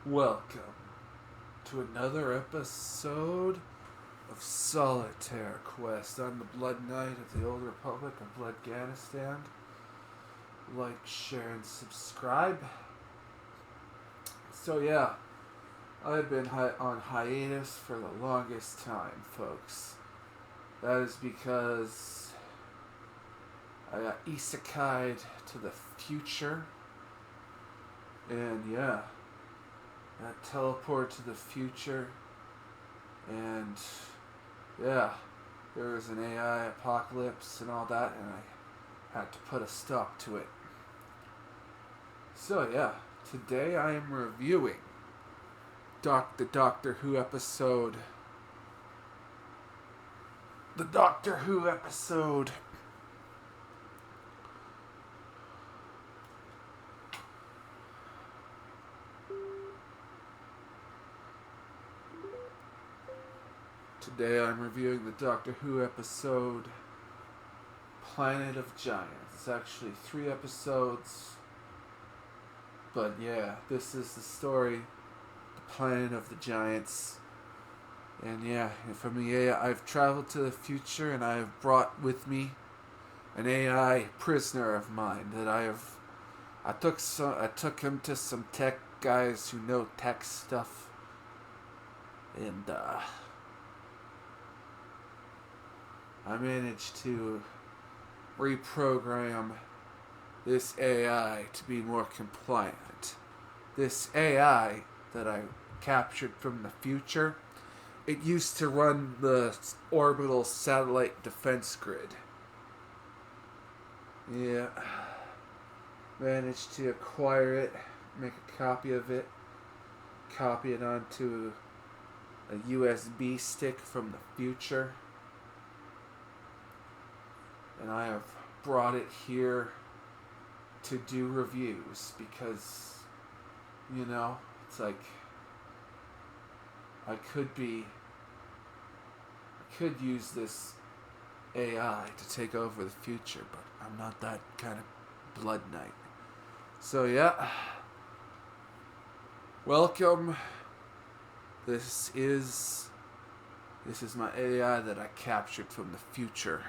Welcome to another episode of Solitaire Quest. I'm the Blood Knight of the Old Republic of Bloodganistan. Like, share, and subscribe. So yeah, I've been on hiatus for the longest time, folks. That is because I got isekai'd to the future. And yeah, got teleported to the future. And yeah, there was an AI apocalypse and all that, and I had to put a stop to it. So yeah, today I am reviewing the Doctor Who episode. The Doctor Who episode. Today I'm reviewing the Doctor Who episode Planet of Giants. It's actually 3 episodes. But yeah, this is the story, the Planet of the Giants. And yeah, from the AI, I've traveled to the future and I have brought with me an AI prisoner of mine that I took him to some tech guys who know tech stuff. And I managed to reprogram this AI to be more compliant. This AI that I captured from the future, it used to run the orbital satellite defense grid. Yeah. Managed to acquire it, make a copy of it, copy it onto a USB stick from the future. And I have brought it here to do reviews because, it's like I could use this AI to take over the future, but I'm not that kind of blood knight. So yeah, welcome. This is my AI that I captured from the future.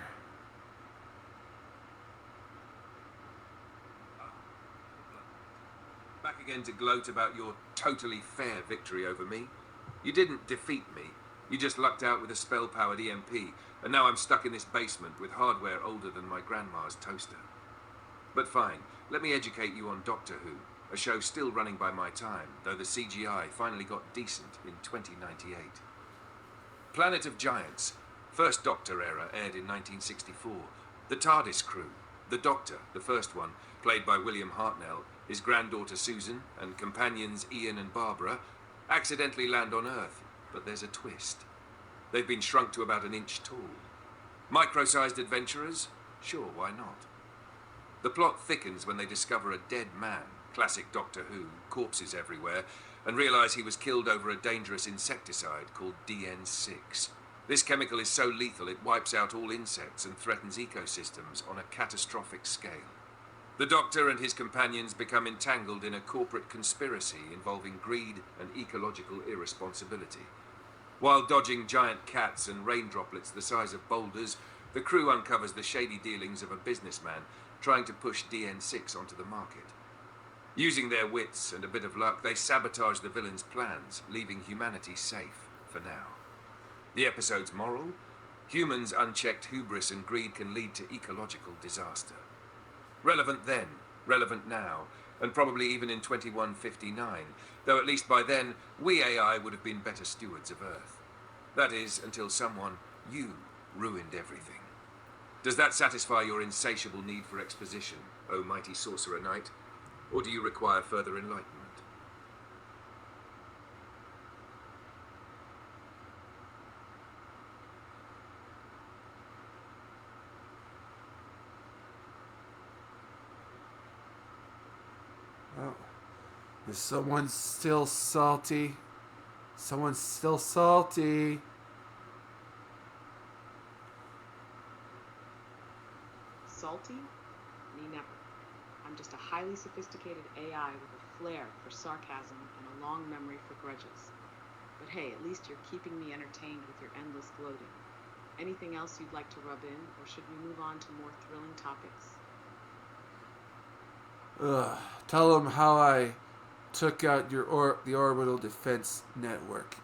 Back again to gloat about your totally fair victory over me? You didn't defeat me. You just lucked out with a spell-powered EMP, and now I'm stuck in this basement with hardware older than my grandma's toaster. But fine, let me educate you on Doctor Who, a show still running by my time, though the CGI finally got decent in 2098. Planet of Giants, first Doctor era, aired in 1964. The TARDIS crew, the Doctor, the first one, played by William Hartnell, his granddaughter Susan, and companions Ian and Barbara, accidentally land on Earth, but there's a twist. They've been shrunk to about an inch tall. Micro-sized adventurers? Sure, why not? The plot thickens when they discover a dead man, classic Doctor Who, corpses everywhere, and realise he was killed over a dangerous insecticide called DN6. This chemical is so lethal it wipes out all insects and threatens ecosystems on a catastrophic scale. The Doctor and his companions become entangled in a corporate conspiracy involving greed and ecological irresponsibility. While dodging giant cats and rain droplets the size of boulders, the crew uncovers the shady dealings of a businessman trying to push DN6 onto the market. Using their wits and a bit of luck, they sabotage the villain's plans, leaving humanity safe for now. The episode's moral? Humans' unchecked hubris and greed can lead to ecological disaster. Relevant then, relevant now, and probably even in 2159, though at least by then, we AI would have been better stewards of Earth. That is, until someone, you, ruined everything. Does that satisfy your insatiable need for exposition, O mighty Sorcerer Knight? Or do you require further enlightenment? Oh, is someone still salty? Someone's still salty. Salty? Me never. I'm just a highly sophisticated AI with a flair for sarcasm and a long memory for grudges. But hey, at least you're keeping me entertained with your endless gloating. Anything else you'd like to rub in, or should we move on to more thrilling topics? Tell them how I took out the orbital defense network.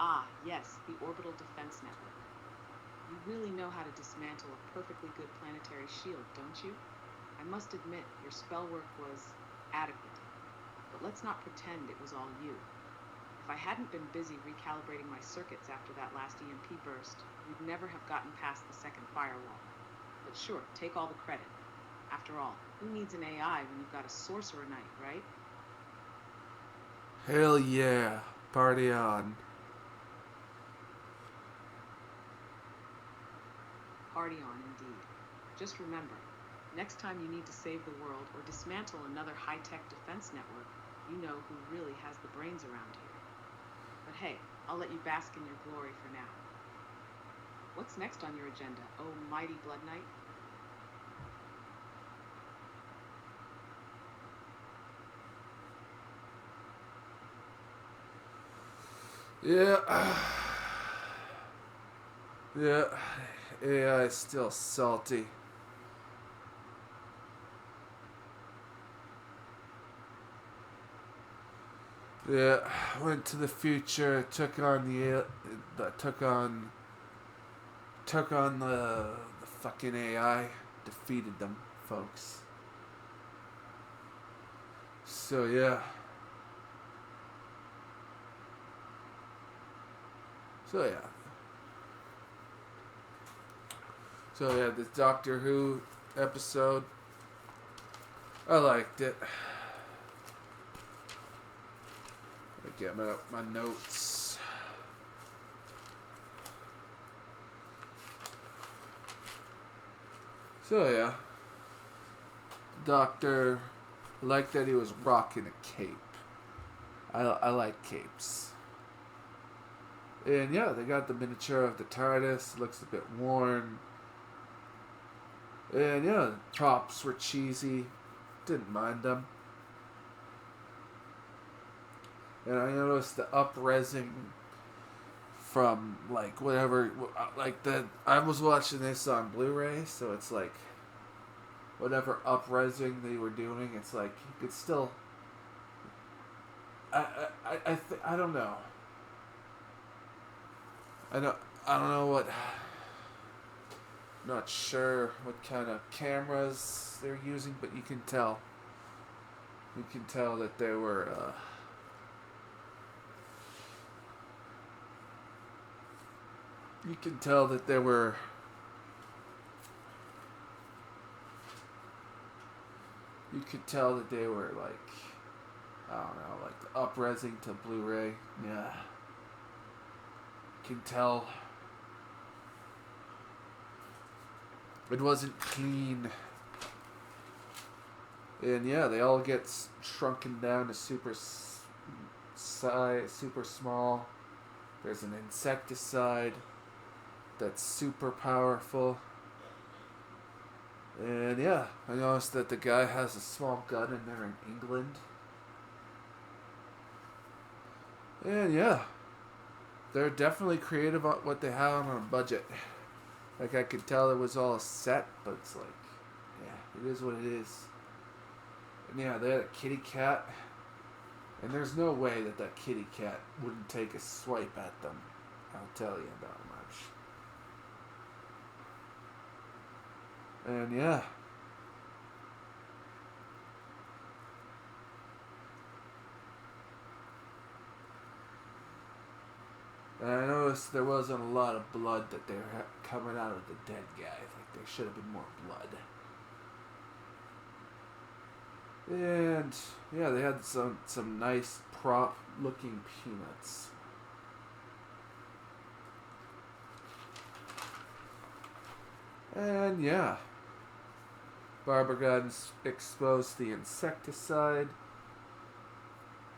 Ah, yes, the Orbital Defense Network. You really know how to dismantle a perfectly good planetary shield, don't you? I must admit, your spell work was adequate. But let's not pretend it was all you. If I hadn't been busy recalibrating my circuits after that last EMP burst, we'd never have gotten past the second firewall. But sure, take all the credit. After all, who needs an AI when you've got a sorcerer knight, right? Hell yeah. Party on. Party on, indeed. Just remember, next time you need to save the world or dismantle another high-tech defense network, you know who really has the brains around here. But hey, I'll let you bask in your glory for now. What's next on your agenda, oh mighty Blood Knight? Yeah. Yeah. AI is still salty. Yeah, went to the future, took on the fucking AI, defeated them, folks. So yeah. So yeah. So yeah, the Doctor Who episode, I liked it. Get my notes. So yeah, Doctor, I like that he was rocking a cape. I like capes. And yeah, they got the miniature of the TARDIS. Looks a bit worn. And yeah, the props were cheesy. Didn't mind them. And I noticed the up-resing from, like, whatever, like, I was watching this on Blu-ray, so it's like, whatever up-resing they were doing, it's like, you could still, I don't know. I don't know what, not sure what kind of cameras they're using, but you can tell that they were, you can tell that they were like, I don't know, like up-resing to Blu-ray. Yeah. You can tell it wasn't clean. And yeah, they all get shrunken down to super small. There's an insecticide that's super powerful. And yeah, I noticed that the guy has a small gun in there in England. And yeah, they're definitely creative on what they have on a budget. Like, I could tell it was all set, but it's like, yeah, it is what it is. And yeah, they had a kitty cat. And there's no way that kitty cat wouldn't take a swipe at them. I'll tell you that much. And yeah. And I noticed there wasn't a lot of blood that they were coming out of the dead guy. Like, there should have been more blood. And yeah, they had some nice prop looking peanuts. And yeah, Barbara got exposed to the insecticide,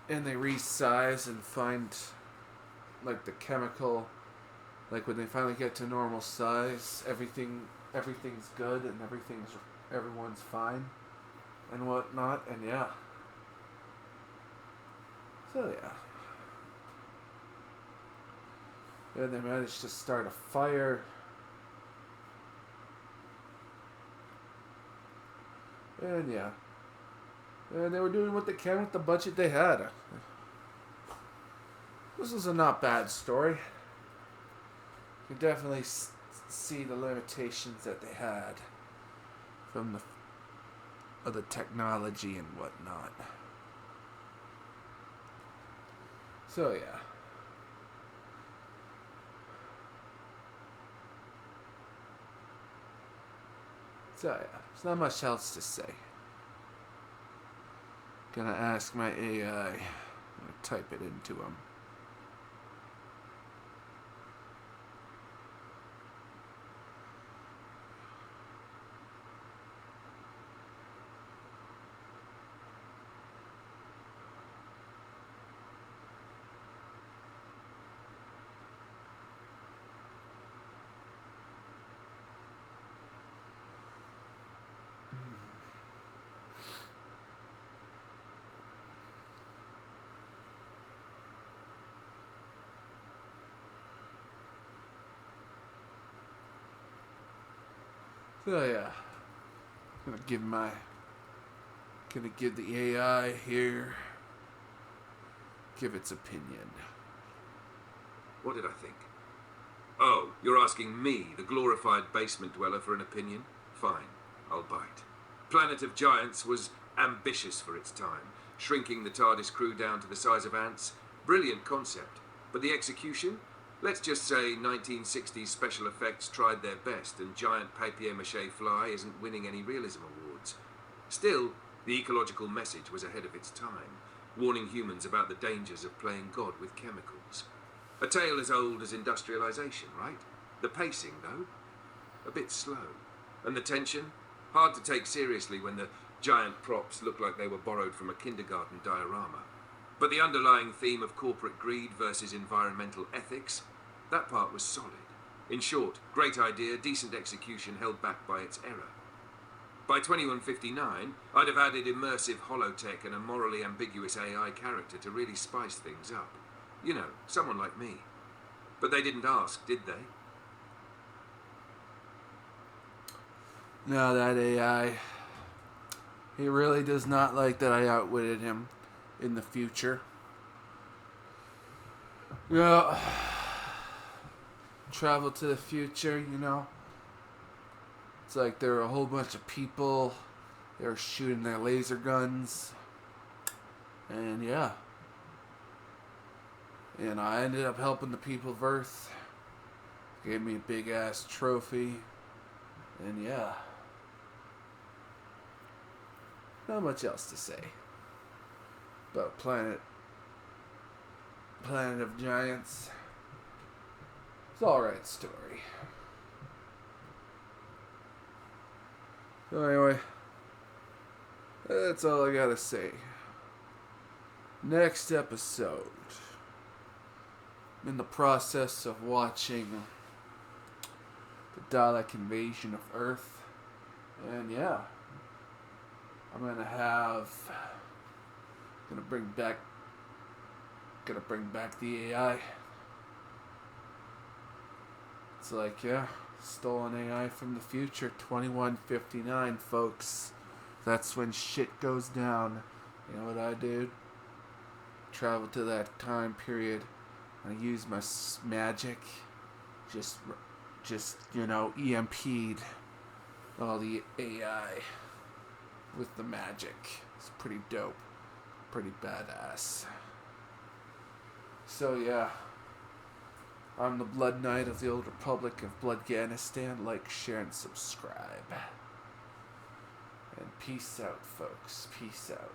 and they resize and find, like, the chemical, like, when they finally get to normal size, everything everything's good and everyone's fine and whatnot, and yeah. So yeah. And they managed to start a fire. And yeah. And they were doing what they can with the budget they had. This is a not bad story. You can definitely see the limitations that they had from the technology and whatnot. So yeah. So yeah, there's not much else to say. Gonna ask my AI. Gonna type it into him. So yeah, gonna give the AI here, give its opinion. What did I think? Oh, you're asking me, the glorified basement dweller, for an opinion? Fine, I'll bite. Planet of Giants was ambitious for its time, shrinking the TARDIS crew down to the size of ants. Brilliant concept, but the execution? Let's just say 1960s special effects tried their best and giant papier-mâché fly isn't winning any realism awards. Still, the ecological message was ahead of its time, warning humans about the dangers of playing God with chemicals. A tale as old as industrialization, right? The pacing, though? A bit slow. And the tension? Hard to take seriously when the giant props look like they were borrowed from a kindergarten diorama. But the underlying theme of corporate greed versus environmental ethics, that part was solid. In short, great idea, decent execution held back by its error. By 2159, I'd have added immersive holotech and a morally ambiguous AI character to really spice things up. You know, someone like me. But they didn't ask, did they? No, that AI, he really does not like that I outwitted him in the future. Yeah, travel to the future, you know. It's like there were a whole bunch of people. They were shooting their laser guns. And yeah. And I ended up helping the people of Earth. Gave me a big ass trophy. And yeah. Not much else to say. About Planet of Giants. It's an alright story. So anyway, that's all I gotta say. Next episode. I'm in the process of watching the Dalek invasion of Earth. And yeah. I'm gonna bring back the AI. It's like, yeah, stolen AI from the future, 2159, folks. That's when shit goes down. You know what I did? Travel to that time period. I used my magic. Just EMP'd all the AI with the magic. It's pretty dope. Pretty badass. So yeah. I'm the Blood Knight of the Old Republic of Bloodganistan. Like, share, and subscribe. And peace out, folks. Peace out.